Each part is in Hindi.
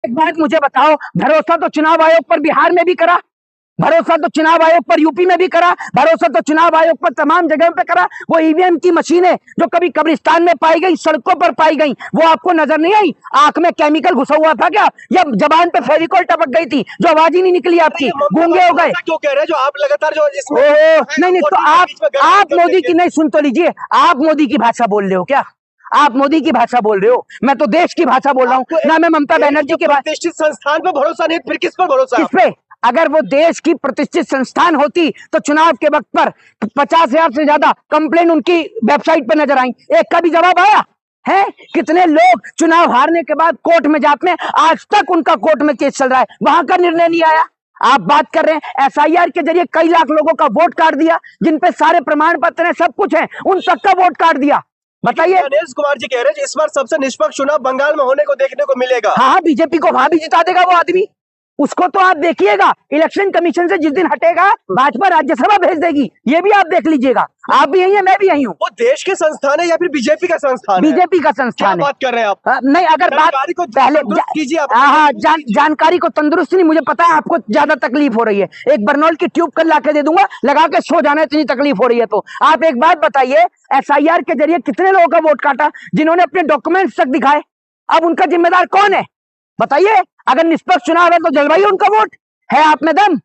एक बात मुझे बताओ, भरोसा तो चुनाव आयोग पर बिहार में भी करा, भरोसा तो चुनाव आयोग पर यूपी में भी करा, भरोसा तो चुनाव आयोग पर तमाम जगह पे करा। वो ईवीएम की मशीनें जो कभी कब्रिस्तान में पाई गई, सड़कों पर पाई गई, वो आपको नजर नहीं आई? आंख में केमिकल घुसा हुआ था क्या, या जबान पे फेविकोल टपक गई थी जो आवाज ही नहीं निकली आपकी? गूंगे हो गए? क्यों कह रहे हैं जो आप लगातार जो इसमें नहीं नहीं, तो आप मोदी की नहीं, सुन तो लीजिए, आप मोदी की भाषा बोल रहे हो क्या? आप मोदी की भाषा बोल रहे हो, मैं तो देश की भाषा बोल रहा हूँ ना। मैं ममता बनर्जी की प्रतिष्ठित संस्थान पर भरोसा नहीं, फिर किस पर भरोसा? किस पे? अगर वो देश की प्रतिष्ठित संस्थान होती तो चुनाव के वक्त पर 50,000 से ज्यादा कंप्लेन उनकी वेबसाइट पर नजर आई, एक का भी जवाब आया है? कितने लोग चुनाव हारने के बाद कोर्ट में जाते हैं, आज तक उनका कोर्ट में केस चल रहा है, वहां का निर्णय नहीं आया। आप बात कर रहे हैं एसआईआर के जरिए कई लाख लोगों का वोट काट दिया, जिन पे सारे प्रमाण पत्र हैं, सब कुछ है, उन सबका वोट काट दिया। बताइए। गणेश कुमार जी कह रहे हैं इस बार सबसे निष्पक्ष चुनाव बंगाल में होने को देखने को मिलेगा। हाँ, बीजेपी को वहां भी जिता देगा वो आदमी, उसको तो आप देखिएगा, इलेक्शन कमीशन से जिस दिन हटेगा भाजपा राज्यसभा भेज देगी, ये भी आप देख लीजिएगा। आप भी यही है, मैं भी यही हूँ। वो देश के संस्थान है या फिर बीजेपी का संस्थान? बीजेपी का संस्थान है। बात कर रहे हैं आप? नहीं, अगर बात पहले कीजिए आप। हाँ, जानकारी को तंदुरुस्ती नहीं, मुझे पता है आपको ज्यादा तकलीफ हो रही है, एक बर्नौल की ट्यूब कल लाके दे दूंगा, लगा के सो जाना, इतनी तकलीफ हो रही है। तो आप एक बात बताइए, एसआईआर के जरिए कितने लोगों का वोट काटा, जिन्होंने अपने डॉक्यूमेंट्स तक दिखाए? अब उनका जिम्मेदार कौन है बताइए? अगर निष्पक्ष चुनाव है तो जलवायु उनका वोट है, आप में दम।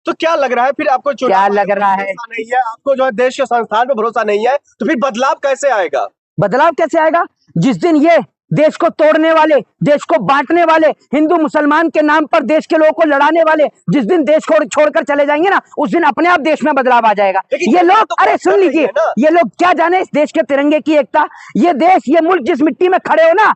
तो क्या लग रहा है फिर आपको? क्या लग रहा है? नहीं है आपको, जो है देश के संस्थान पे भरोसा नहीं है, तो फिर बदलाव कैसे आएगा? बदलाव कैसे आएगा? जिस दिन ये देश को तोड़ने वाले, देश को बांटने वाले, हिंदू मुसलमान के नाम पर देश के लोगों को लड़ाने वाले, जिस दिन देश को छोड़कर चले जाएंगे ना, उस दिन अपने आप देश में बदलाव आ जाएगा। ये लोग तो अरे सुन लीजिए, ये लोग क्या जाने इस देश के तिरंगे की एकता। ये देश, ये मुल्क जिस मिट्टी में खड़े हो ना,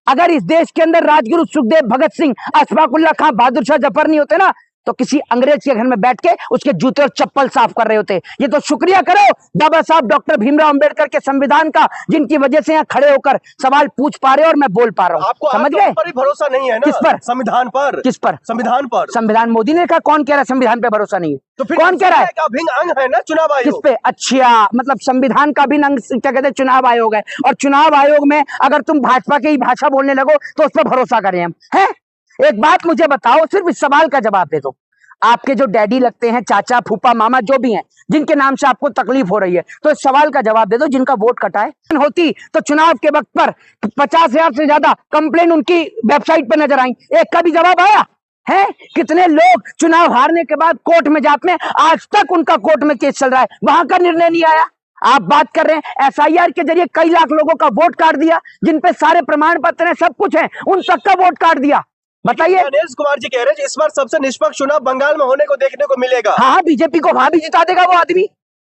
अगर इस देश के अंदर राजगुरु सुखदेव, भगत सिंह, अशफाकुल्ला खां, बहादुर शाह जफर नहीं होते ना, तो किसी अंग्रेज के घर में बैठ के उसके जूते और चप्पल साफ कर रहे होते। ये तो शुक्रिया करो बाबा साहब डॉक्टर भीमराव अंबेडकर के संविधान का, जिनकी वजह से यहाँ खड़े होकर सवाल पूछ पा रहे हो और मैं बोल पा रहा हूँ। आपको समझ गए? पर भरोसा नहीं है ना? किस पर? संविधान पर। किस पर? संविधान पर। संविधान मोदी ने कहा, कौन कह रहा है संविधान पे भरोसा नहीं है? तो फिर कौन कह रहा है? अभिन्न अंग है ना चुनाव आयोग। किस पे? अच्छा, मतलब संविधान का अभिन्न अंग क्या कहते हैं? चुनाव आयोग है। और चुनाव आयोग में अगर तुम भाजपा की भाषा बोलने लगो तो उस पर भरोसा करें हम? है? एक बात मुझे बताओ, सिर्फ इस सवाल का जवाब दे दो। आपके जो डैडी लगते हैं, चाचा, फूफा, मामा, जो भी हैं, जिनके नाम से आपको तकलीफ हो रही है, तो इस सवाल का जवाब दे दो, जिनका वोट कटा है। होती तो चुनाव के वक्त पर 50,000 से ज्यादा कंप्लेन उनकी वेबसाइट पर नजर आई, एक का भी जवाब आया है? कितने लोग चुनाव हारने के बाद कोर्ट में जाते हैं, आज तक उनका कोर्ट में केस चल रहा है, वहां का निर्णय नहीं आया। आप बात कर रहे हैं एसआईआर के जरिए कई लाख लोगों का वोट काट दिया, जिन पे सारे प्रमाण पत्र हैं, सब कुछ है, उन सबका वोट काट दिया। बताइए। गणेश कुमार जी कह रहे हैं इस बार सबसे निष्पक्ष चुनाव बंगाल में होने को देखने को मिलेगा। हाँ, बीजेपी को वहां भी जिता देगा वो आदमी,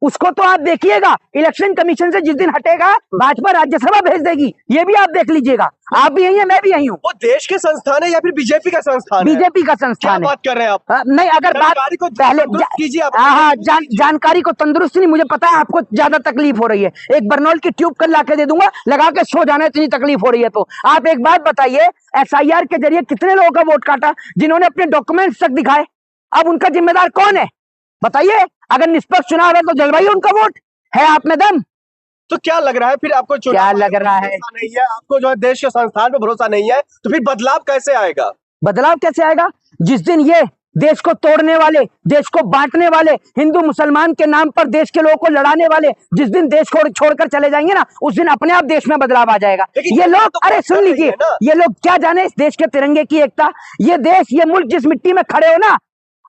उसको तो आप देखिएगा, इलेक्शन कमीशन से जिस दिन हटेगा भाजपा राज्यसभा भेज देगी, ये भी आप देख लीजिएगा। आप भी यही है, मैं भी यही हूँ। वो देश के संस्थान है या फिर बीजेपी का संस्थान? बीजेपी का संस्थान है। बात कर रहे हैं आप? नहीं, अगर बात पहले कीजिए आप। हाँ, जानकारी को तंदुरुस्ती नहीं, मुझे पता है आपको ज्यादा तकलीफ हो रही है, एक बर्नौल की ट्यूब कल लाके दे दूंगा, लगा के सो जाना, इतनी तकलीफ हो रही है। तो आप एक बात बताइए, एसआईआर के जरिए कितने लोगों का वोट काटा, जिन्होंने अपने डॉक्यूमेंट्स तक दिखाए? अब उनका जिम्मेदार कौन है बताइए? अगर निष्पक्ष चुनाव है तो जलवायु उनका वोट है, आप में दम। तो क्या लग रहा है फिर आपको? क्या लग रहा है? नहीं है आपको, जो है देश के संस्थान पे भरोसा नहीं है, तो फिर बदलाव कैसे आएगा? बदलाव कैसे आएगा? जिस दिन ये देश को तोड़ने वाले, देश को बांटने वाले, हिंदू मुसलमान के नाम पर देश के लोगों को लड़ाने वाले, जिस दिन देश को छोड़कर चले जाएंगे ना, उस दिन अपने आप देश में बदलाव आ जाएगा। ये लोग तो अरे सुन लीजिए, ये लोग क्या जाने इस देश के तिरंगे की एकता। ये देश, ये मुल्क जिस मिट्टी में खड़े हो ना,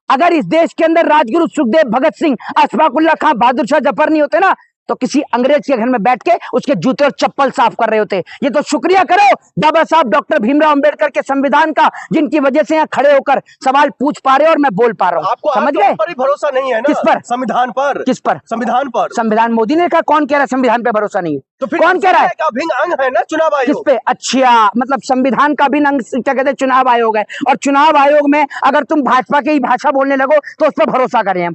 अगर इस देश के अंदर राजगुरु सुखदेव, भगत सिंह, अशफाकुल्ला खां, बहादुर शाह जफर नहीं होते ना, तो किसी अंग्रेज के घर में बैठ के उसके जूते और चप्पल साफ कर रहे होते। ये तो शुक्रिया करो बाबा साहब डॉक्टर भीमराव अंबेडकर के संविधान का, जिनकी वजह से यहाँ खड़े होकर सवाल पूछ पा रहे हो और मैं बोल पा रहा हूँ। आपको समझ गए? पर भरोसा नहीं है ना? किस पर? संविधान पर। किस पर? संविधान पर। संविधान मोदी ने कहा, कौन कह रहा है संविधान पे भरोसा नहीं है? तो फिर कौन कह रहा है? अभिन्न अंग है ना चुनाव आयोग। किस पे? अच्छा, मतलब संविधान का अभिन्न अंग क्या कहते हैं? चुनाव आयोग है। और चुनाव आयोग में अगर तुम भाजपा की भाषा बोलने लगो तो उस पर भरोसा करें हम?